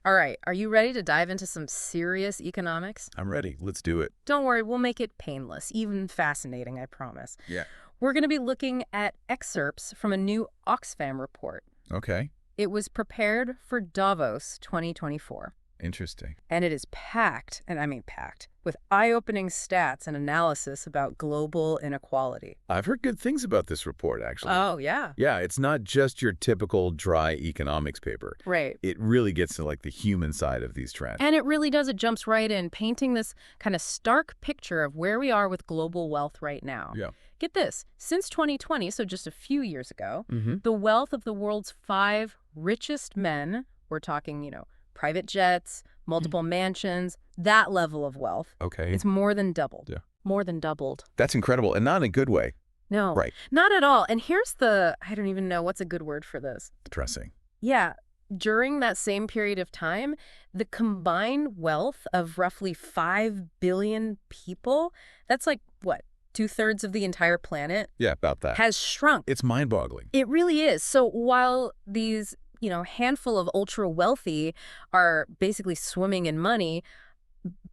All right, are you ready to dive into some serious economics? I'm ready. Let's do it. Don't worry, we'll make it painless, even fascinating, I promise. Yeah. We're going to be looking at excerpts from a new Oxfam report. Okay. It was prepared for Davos 2024. Interesting. And it is packed, and I mean packed, with eye-opening stats and analysis about global inequality. I've heard good things about this report, actually. Oh, yeah. Yeah, it's not just your typical dry economics paper. Right. It really gets to like the human side of these trends. And it really does. It jumps right in, painting this kind of stark picture of where we are with global wealth right now. Yeah. Get this. Since 2020, so just a few years ago, Mm-hmm. the wealth of the world's 5 richest men, we're talking, private jets, multiple mansions, that level of wealth, Okay. it's more than doubled. Yeah. More than doubled. That's incredible, and not in a good way. No. Right. Not at all. And here's I don't even know what's a good word for this. Depressing. Yeah. During that same period of time, the combined wealth of roughly 5 billion people, that's like, what, 2/3 of the entire planet, Yeah, about that. has shrunk. It's mind-boggling. It really is. So while these, handful of ultra-wealthy are basically swimming in money,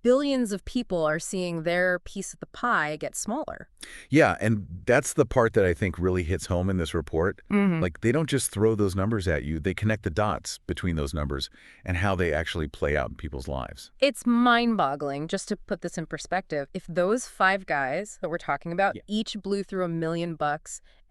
billions of people are seeing their piece of the pie get smaller. Yeah, and that's the part that I think really hits home in this report. Mm-hmm. Like, they don't just throw those numbers at you. They connect the dots between those numbers and how they actually play out in people's lives. It's mind-boggling, just to put this in perspective. If those 5 guys that we're talking about each blew through $1 million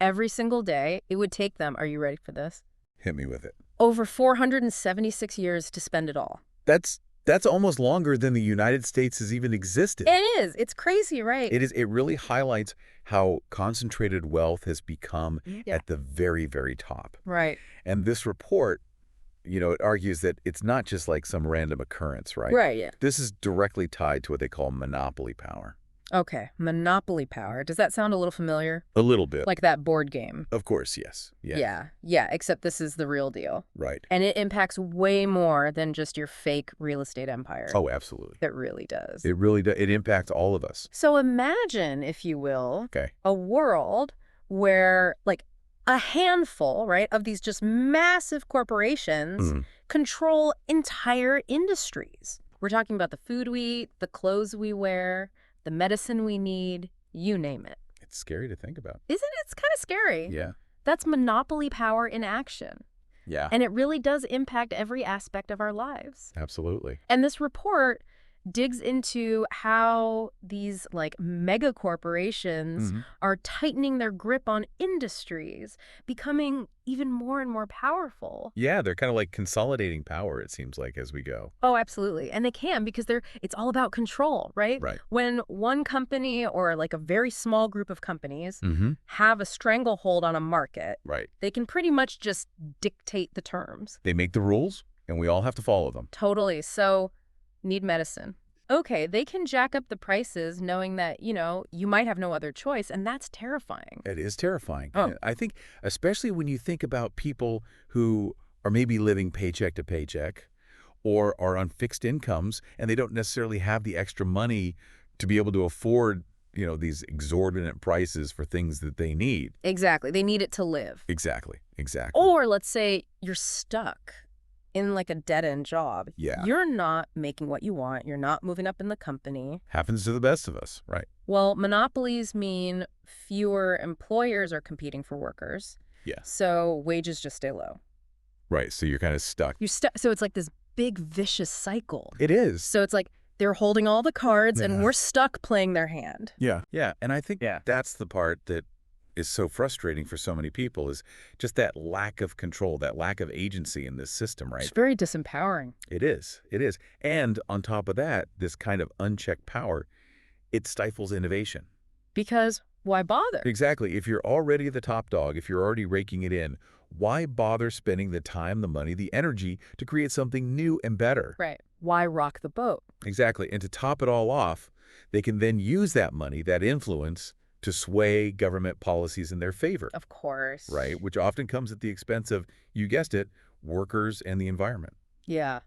every single day, it would take them, are you ready for this? Hit me with it. Over 476 years to spend it all. That's almost longer than the United States has even existed. It is. It's crazy, right? It is. It really highlights how concentrated wealth has become at the very, very top. Right. And this report, it argues that it's not just like some random occurrence, right? Right, yeah. This is directly tied to what they call monopoly power. Okay, monopoly power. Does that sound a little familiar? A little bit. Like that board game. Of course, yes. Yeah. Yeah, except this is the real deal. Right. And it impacts way more than just your fake real estate empire. Oh, absolutely. It really does. It really does. It impacts all of us. So imagine, if you will, Okay. a world where, like, a handful, right, of these just massive corporations control entire industries. We're talking about the food we eat, the clothes we wear, the medicine we need, you name it. It's scary to think about. Isn't it? It's kind of scary. Yeah. That's monopoly power in action. Yeah. And it really does impact every aspect of our lives. Absolutely. And this report digs into how these mega corporations are tightening their grip on industries, becoming even more and more powerful. Yeah, they're kind of like consolidating power, it seems like, as we go. Oh, absolutely. And they can, because it's all about control, right? Right. When one company or a very small group of companies have a stranglehold on a market, Right. they can pretty much just dictate the terms. They make the rules, and we all have to follow them. Totally. So, need medicine. Okay, they can jack up the prices knowing that, you might have no other choice, and that's terrifying. It is terrifying. Oh. I think, especially when you think about people who are maybe living paycheck to paycheck or are on fixed incomes, and they don't necessarily have the extra money to be able to afford, these exorbitant prices for things that they need. Exactly. They need it to live. Exactly. Or let's say you're stuck in a dead-end job. Yeah. You're not making what you want. You're not moving up in the company. Happens to the best of us, right? Well, monopolies mean fewer employers are competing for workers. Yeah. So wages just stay low. Right, so you're kind of stuck. So it's like this big vicious cycle. It is. So it's like they're holding all the cards and we're stuck playing their hand. Yeah. Yeah, and I think that's the part that is so frustrating for so many people, is just that lack of control, that lack of agency in this system, right? It's very disempowering. It is. It is. And on top of that, this kind of unchecked power, it stifles innovation. Because why bother? Exactly. If you're already the top dog, if you're already raking it in, why bother spending the time, the money, the energy to create something new and better? Right. Why rock the boat? Exactly. And to top it all off, they can then use that money, that influence, to sway government policies in their favor. Of course. Right, which often comes at the expense of, you guessed it, workers and the environment. Yeah.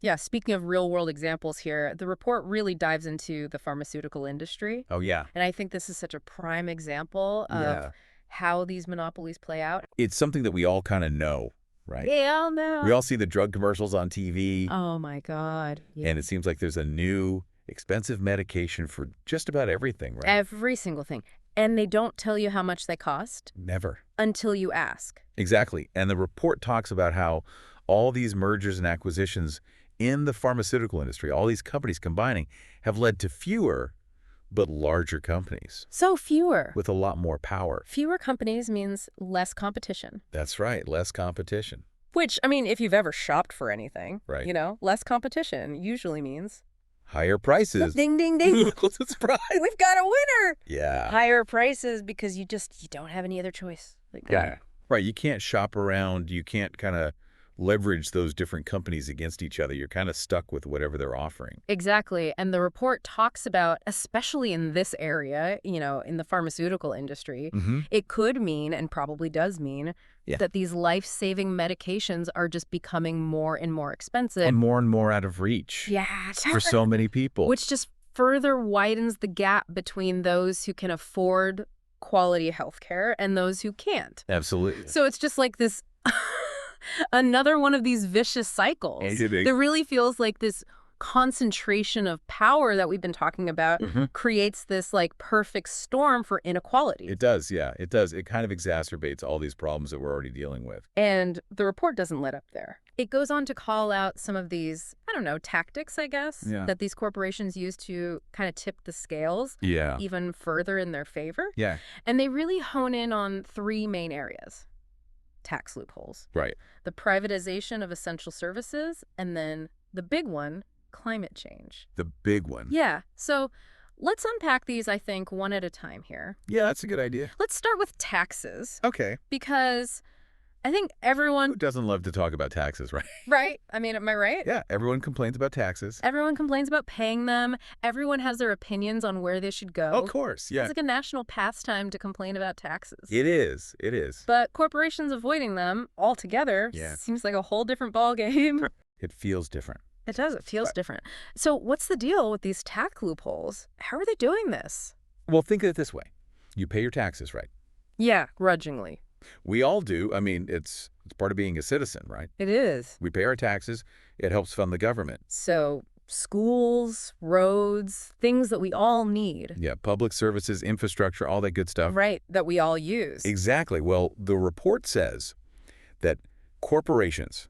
Yeah, speaking of real-world examples here, the report really dives into the pharmaceutical industry. Oh, yeah. And I think this is such a prime example of how these monopolies play out. It's something that we all kind of know, right? Yeah, no. We all see the drug commercials on TV. Oh, my God. Yeah. And it seems like there's a new expensive medication for just about everything, right? Every single thing. And they don't tell you how much they cost Never. until you ask. Exactly. And the report talks about how all these mergers and acquisitions in the pharmaceutical industry, all these companies combining, have led to fewer but larger companies So fewer. with a lot more power. Fewer companies means less competition. That's right. Less competition. Which, I mean, if you've ever shopped for anything, Right. you know, less competition usually means... Higher prices. Ding, ding, ding. What's a surprise? We've got a winner. Yeah. Higher prices because you don't have any other choice. Like, Right. You can't shop around. You can't kind of leverage those different companies against each other. You're kind of stuck with whatever they're offering. Exactly. And the report talks about, especially in this area, you know, in the pharmaceutical industry, it could mean, and probably does mean, that these life-saving medications are just becoming more and more expensive. And more out of reach. Yeah. For so many people. Which just further widens the gap between those who can afford quality health care and those who can't. Absolutely. So it's just like this... another one of these vicious cycles. There really feels like this concentration of power that we've been talking about creates this like perfect storm for inequality. It does, yeah. It does. It kind of exacerbates all these problems that we're already dealing with. And the report doesn't let up there. It goes on to call out some of these, I don't know, tactics, I guess, that these corporations use to kind of tip the scales even further in their favor. Yeah. And they really hone in on three main areas. Tax loopholes. Right. The privatization of essential services, and then the big one, climate change. The big one. Yeah. So let's unpack these, I think, one at a time here. Yeah, that's a good idea. Let's start with taxes. Okay. Because I think everyone... Who doesn't love to talk about taxes, right? Right? I mean, am I right? Yeah, everyone complains about taxes. Everyone complains about paying them. Everyone has their opinions on where they should go. Of course, yeah. It's like a national pastime to complain about taxes. It is. It is. But corporations avoiding them altogether seems like a whole different ballgame. It feels different. It does. It feels different. So what's the deal with these tax loopholes? How are they doing this? Well, think of it this way. You pay your taxes, right? Yeah, grudgingly. We all do. I mean, it's part of being a citizen, right? It is. We pay our taxes. It helps fund the government. So schools, roads, things that we all need. Yeah, public services, infrastructure, all that good stuff. Right, that we all use. Exactly. Well, the report says that corporations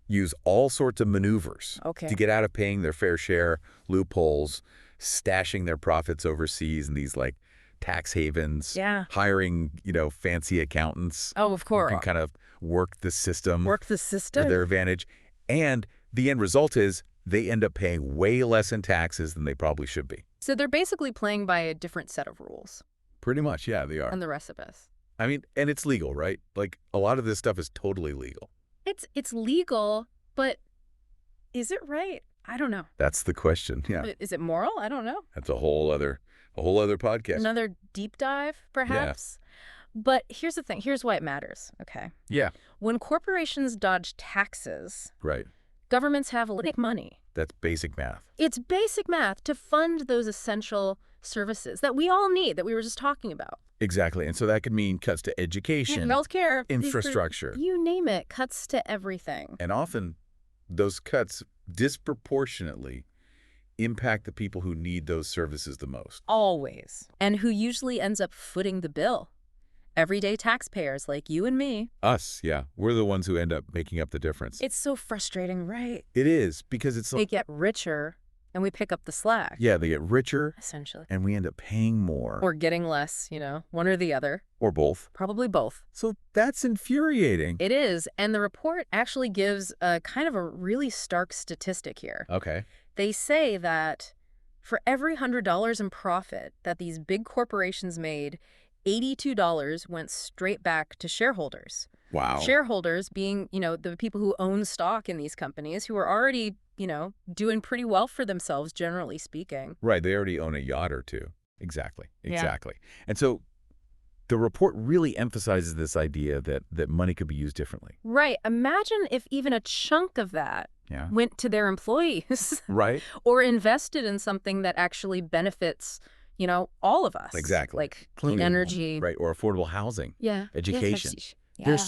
use all sorts of maneuvers to get out of paying their fair share, loopholes, stashing their profits overseas in these like tax havens, hiring, fancy accountants. Oh, of course. Who can kind of work the system. To their advantage. And the end result is they end up paying way less in taxes than they probably should be. So they're basically playing by a different set of rules. Pretty much, yeah, they are. And the rest of us. I mean, and it's legal, right? Like, a lot of this stuff is totally legal. It's legal, but is it right? I don't know. That's the question, yeah. Is it moral? I don't know. That's a whole other podcast. Another deep dive, perhaps? Yeah. But here's the thing. Here's why it matters, okay? Yeah. When corporations dodge taxes, right, governments have to make money. That's basic math. It's basic math to fund those essential services that we all need, that we were just talking about. Exactly. And so that could mean cuts to education, healthcare, infrastructure. You name it, cuts to everything. And often those cuts disproportionately impact the people who need those services the most. Always. And who usually ends up footing the bill. Everyday taxpayers like you and me. Us, yeah. We're the ones who end up making up the difference. It's so frustrating, right? It is, because it's... They get richer and we pick up the slack. Yeah, they get richer. Essentially. And we end up paying more. Or getting less, one or the other. Or both. Probably both. So that's infuriating. It is. And the report actually gives a kind of a really stark statistic here. Okay. They say that for every $100 in profit that these big corporations made, $82 went straight back to shareholders. Wow. Shareholders being, the people who own stock in these companies who are already, doing pretty well for themselves, generally speaking. Right. They already own a yacht or two. Exactly. Exactly. Yeah. And so the report really emphasizes this idea that money could be used differently. Right. Imagine if even a chunk of that went to their employees. Right. Or invested in something that actually benefits, all of us. Exactly. Like clean energy. Right. Or affordable housing. Yeah. Education. There's Yeah.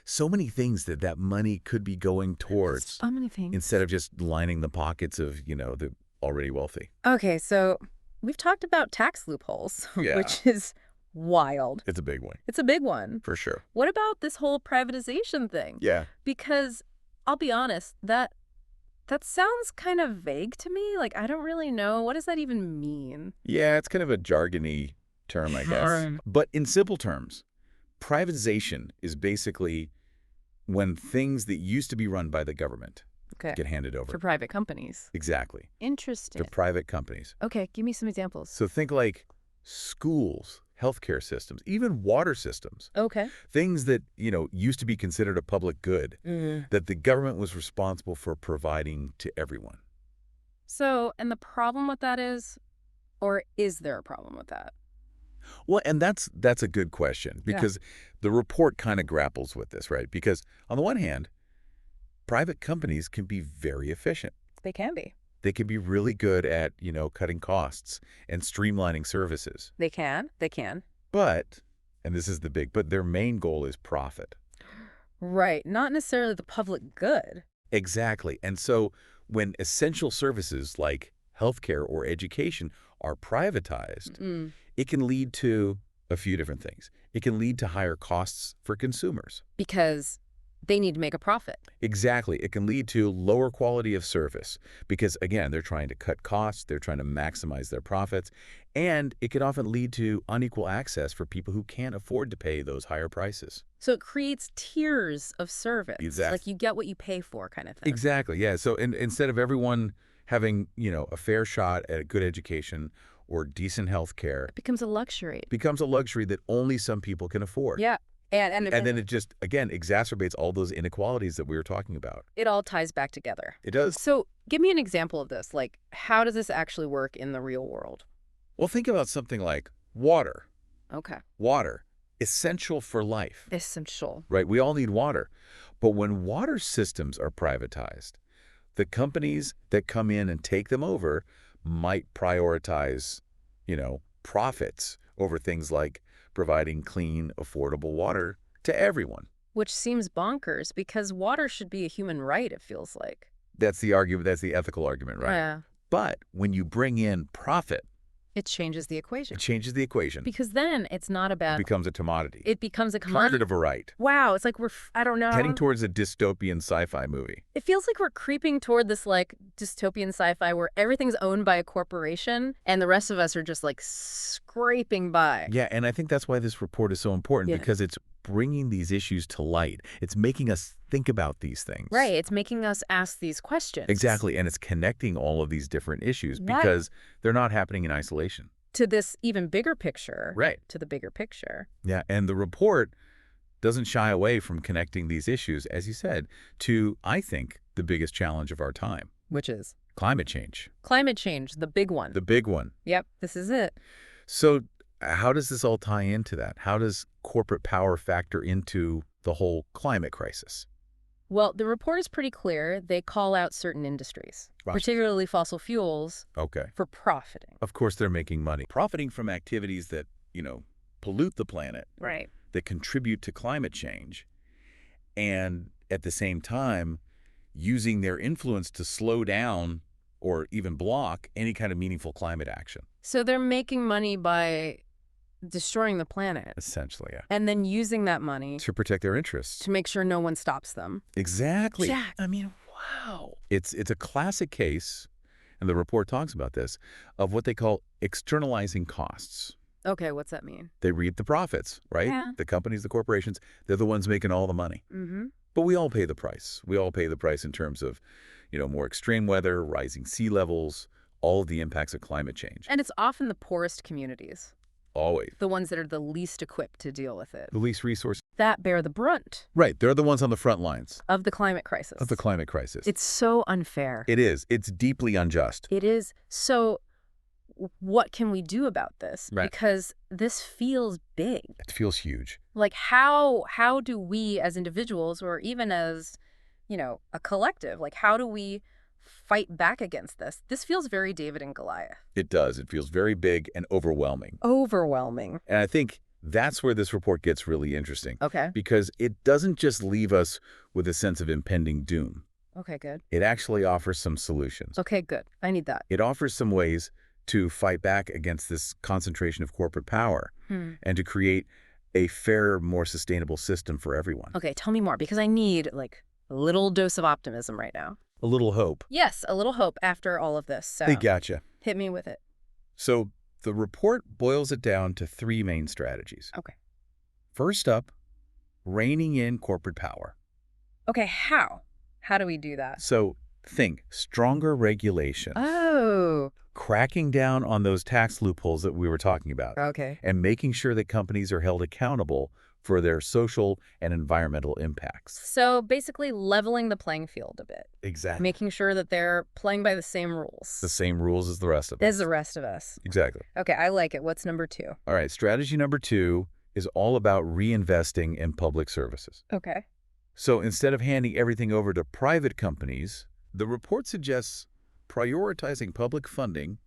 so many things that money could be going towards So many things. instead of just lining the pockets of, the already wealthy. Okay, so we've talked about tax loopholes, Yeah. which is wild. It's a big one, It's a big one. for sure. What about this whole privatization thing? Yeah. Because I'll be honest, that sounds kind of vague to me. Like, I don't really know. What does that even mean? Yeah, it's kind of a jargony term, I guess. Sure. But in simple terms, privatization is basically when things that used to be run by the government Okay. get handed over. For private companies. Exactly. Interesting. To private companies. Okay, give me some examples. So think like schools, healthcare systems, even water systems. Okay. Things that, used to be considered a public good that the government was responsible for providing to everyone. So, and the problem with that is, or is there a problem with that? Well, and that's a good question because the report kind of grapples with this, right? Because on the one hand, private companies can be very efficient. They can be. They can be really good at, cutting costs and streamlining services. They can. They can. But, and this is the big, but their main goal is profit. Right. Not necessarily the public good. Exactly. And so when essential services like healthcare or education are privatized, it can lead to a few different things. It can lead to higher costs for consumers. Because they need to make a profit. Exactly. It can lead to lower quality of service because, again, they're trying to cut costs, they're trying to maximize their profits, and it can often lead to unequal access for people who can't afford to pay those higher prices. So it creates tiers of service. Exactly. Like you get what you pay for kind of thing. Exactly, yeah. So instead of everyone having, a fair shot at a good education or decent health care, It becomes a luxury. it becomes a luxury that only some people can afford. Yeah. And then it just, again, exacerbates all those inequalities that we were talking about. it all ties back together. It does. So give me an example of this. Like, how does this actually work in the real world? Well, think about something like water. Okay. Water, essential for life, Essential. right? We all need water. But when water systems are privatized, the companies that come in and take them over might prioritize, profits over things like providing clean, affordable water to everyone. Which seems bonkers because water should be a human right, it feels like. That's the argument. That's the ethical argument, right? Yeah. But when you bring in profit, It changes the equation. it changes the equation. Because then it's not It about... becomes a commodity. It becomes a commodity. Kind of a right. Wow, it's like I don't know. Heading towards a dystopian sci-fi movie. It feels like we're creeping toward this like dystopian sci-fi where everything's owned by a corporation and the rest of us are just like scraping by. Yeah, and I think that's why this report is so important Yeah. because it's bringing these issues to light. It's making us think about these things. Right, it's making us ask these questions. Exactly, and it's connecting all of these different issues Right. because they're not happening in isolation. To this even bigger picture. Right. To the bigger picture. Yeah, and the report doesn't shy away from connecting these issues, as you said, to, I think, the biggest challenge of our time, Which is? climate change. Climate change, the big one. The big one. Yep, this is it. So how does this all tie into that? How does corporate power factor into the whole climate crisis? Well, the report is pretty clear. They call out certain industries, Right. particularly fossil fuels, Okay. for profiting. Of course, they're making money. Profiting from activities that, pollute the planet, Right. that contribute to climate change, and at the same time, using their influence to slow down or even block any kind of meaningful climate action. So they're making money by destroying the planet Essentially, yeah. and then using that money To protect their interests. to make sure no one stops them. Exactly. Jack. I mean, wow. It's a classic case, and the report talks about this, of what they call externalizing costs. Okay, what's that mean? They reap the profits, right? Yeah. The companies, the corporations, they're the ones making all the money. Mm-hmm. But we all pay the price. We all pay the price in terms of, more extreme weather, rising sea levels, all of the impacts of climate change. And it's often the poorest communities, Always. the ones that are the least equipped to deal with it, The least resource. that bear the brunt Right. They're the ones on the front lines of the climate crisis. of the climate crisis. It's so unfair. It is. It's deeply unjust. It is. So what can we do about this? Right. Because this feels big. It feels huge. Like how do we as individuals or even as, a collective, like how do we fight back against this? This feels very David and Goliath. It does. It feels very big and overwhelming. Overwhelming. And I think That's where this report gets really interesting. Okay. Because it doesn't just leave us with a sense of impending doom. Okay, good. It actually offers some solutions. Okay, good. I need that. It offers some ways to fight back against this concentration of corporate power and to create a fairer, more sustainable system for everyone. Okay, tell me more, because I need, like, a little dose of optimism right now. A little hope. Yes, a little hope after all of this, so They gotcha. hit me with it. So the report boils it down to 3 main strategies. Okay. First up, reining in corporate power. Okay, how? How do we do that? So think stronger regulations, Oh, cracking down on those tax loopholes that we were talking about, okay. and making sure that companies are held accountable for their social and environmental impacts. So basically leveling the playing field a bit. Exactly. Making sure that they're playing by the same rules. The same rules as the rest of us. As the rest of us. Exactly. Okay, I like it. What's number 2? All right, strategy number 2 is all about reinvesting in public services. Okay. So instead of handing everything over to private companies, the report suggests prioritizing public funding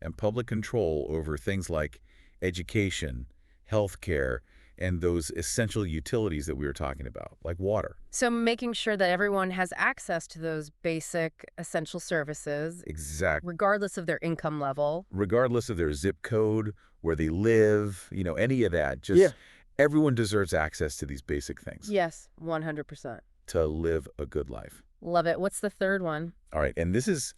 and public control over things like education, healthcare, and those essential utilities that we were talking about, like water. So making sure that everyone has access to those basic essential services, Exactly. regardless of their income level. Regardless of their zip code, where they live, any of that, just everyone deserves access to these basic things Yes, 100%. to live a good life. Love it. What's the third one? All right, and this is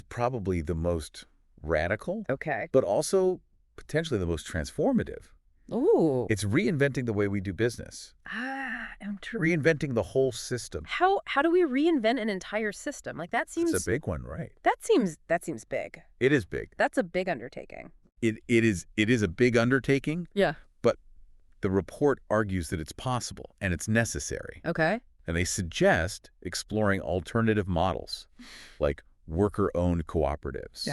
probably the most radical, Okay. but also potentially the most transformative. Ooh. It's reinventing the way we do business, I'm true. reinventing the whole system. How do we reinvent an entire system? Like that seems It's a big one, right? that seems big. It is big. That's a big undertaking. It is a big undertaking, Yeah. but the report argues that it's possible and it's necessary. Okay. And they suggest exploring alternative models like worker-owned cooperatives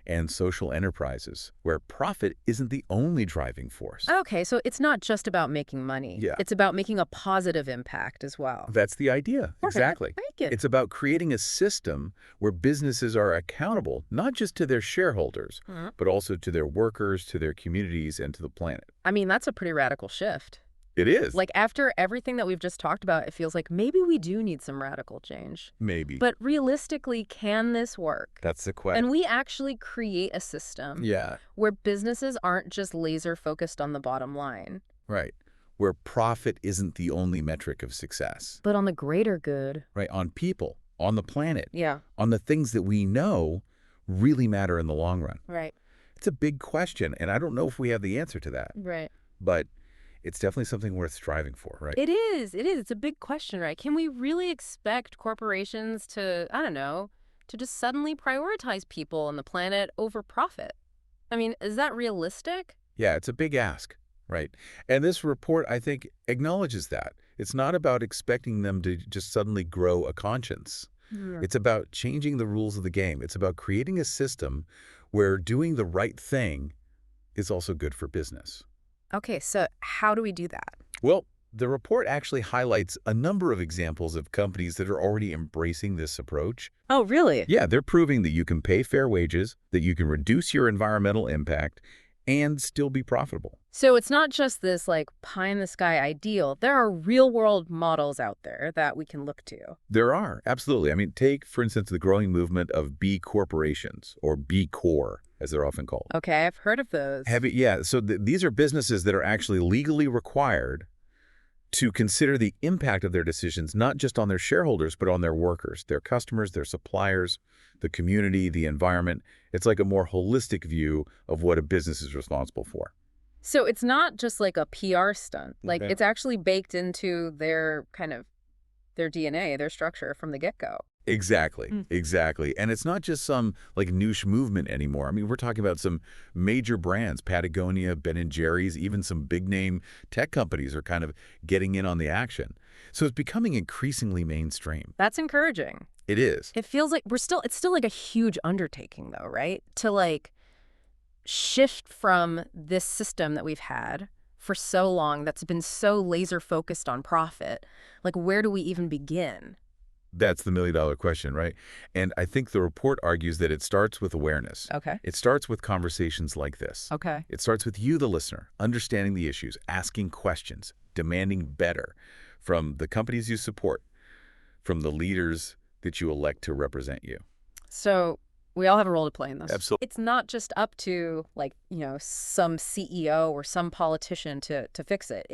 and social enterprises where profit isn't the only driving force. Okay, so it's not just about making money. Yeah. It's about making a positive impact as well. That's the idea. Perfect. Exactly. I like it. It's about creating a system where businesses are accountable, not just to their shareholders, but also to their workers, to their communities, and to the planet. I mean, that's a pretty radical shift. It is. Like after everything that we've just talked about, it feels like maybe we do need some radical change. Maybe. But realistically, can this work? That's the question. And we actually create a system where businesses aren't just laser focused on the bottom line. Right. Where profit isn't the only metric of success. But on the greater good. Right. On people, on the planet. Yeah. On the things that we know really matter in the long run. Right. It's a big question, and I don't know if we have the answer to that. Right. But it's definitely something worth striving for, right? It is. It is. It's a big question, right? Can we really expect corporations to, I don't know, to just suddenly prioritize people and the planet over profit? I mean, is that realistic? Yeah, it's a big ask, right? And this report, I think, acknowledges that. It's not about expecting them to just suddenly grow a conscience. It's about changing the rules of the game. It's about creating a system where doing the right thing is also good for business. Okay, so how do we do that? Well, the report actually highlights a number of examples of companies that are already embracing this approach. Oh, really? Yeah, they're proving that you can pay fair wages, that you can reduce your environmental impact, and still be profitable. So it's not just this like pie-in-the-sky ideal. There are real-world models out there that we can look to. There are, absolutely. I mean, take, for instance, the growing movement of B corporations, or B Corp, as they're often called. Okay, I've heard of those. So these are businesses that are actually legally required to consider the impact of their decisions, not just on their shareholders, but on their workers, their customers, their suppliers, the community, the environment. It's like a more holistic view of what a business is responsible for. So it's not just like a PR stunt. Like Okay. it's actually baked into their their DNA, their structure from the get-go. Exactly, exactly. And it's not just some like niche movement anymore. I mean, we're talking about some major brands, Patagonia, Ben & Jerry's, even some big name tech companies are kind of getting in on the action. So it's becoming increasingly mainstream. That's encouraging. It is. It feels like it's still like a huge undertaking though, right? To like shift from this system that we've had for so long that's been so laser focused on profit. Like where do we even begin? That's the million-dollar question, right? And I think the report argues that it starts with awareness. Okay. It starts with conversations like this. Okay. It starts with you, the listener, understanding the issues, asking questions, demanding better from the companies you support, from the leaders that you elect to represent you. So we all have a role to play in this. Absolutely. It's not just up to, like, some CEO or some politician to fix it.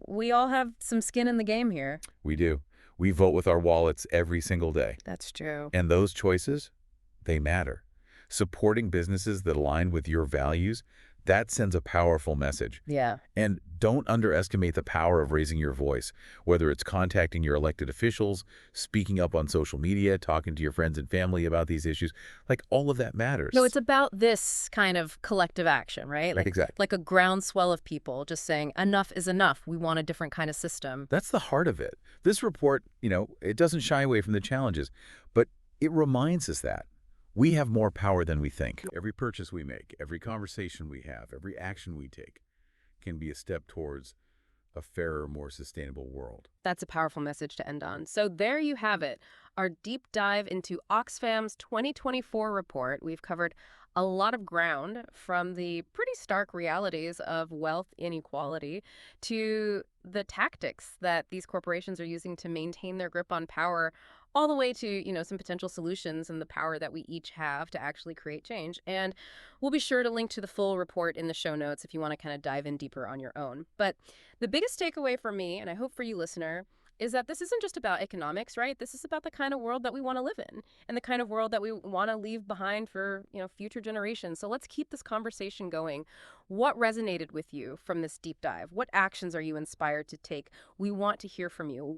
We all have some skin in the game here. We do. We vote with our wallets every single day. That's true. And those choices, they matter. Supporting businesses that align with your values, that sends a powerful message. Yeah. And don't underestimate the power of raising your voice, whether it's contacting your elected officials, speaking up on social media, talking to your friends and family about these issues. Like, all of that matters. No, it's about this kind of collective action, right? Exactly. Like a groundswell of people just saying, enough is enough. We want a different kind of system. That's the heart of it. This report, it doesn't shy away from the challenges, but it reminds us that we have more power than we think. Every purchase we make, every conversation we have, every action we take can be a step towards a fairer, more sustainable world. That's a powerful message to end on. So there you have it, our deep dive into Oxfam's 2024 report. We've covered a lot of ground, from the pretty stark realities of wealth inequality to the tactics that these corporations are using to maintain their grip on power, all the way to, some potential solutions and the power that we each have to actually create change. And we'll be sure to link to the full report in the show notes if you want to kind of dive in deeper on your own. But the biggest takeaway for me, and I hope for you, listener, is that this isn't just about economics, right? This is about the kind of world that we want to live in and the kind of world that we want to leave behind for, future generations. So let's keep this conversation going. What resonated with you from this deep dive? What actions are you inspired to take? We want to hear from you.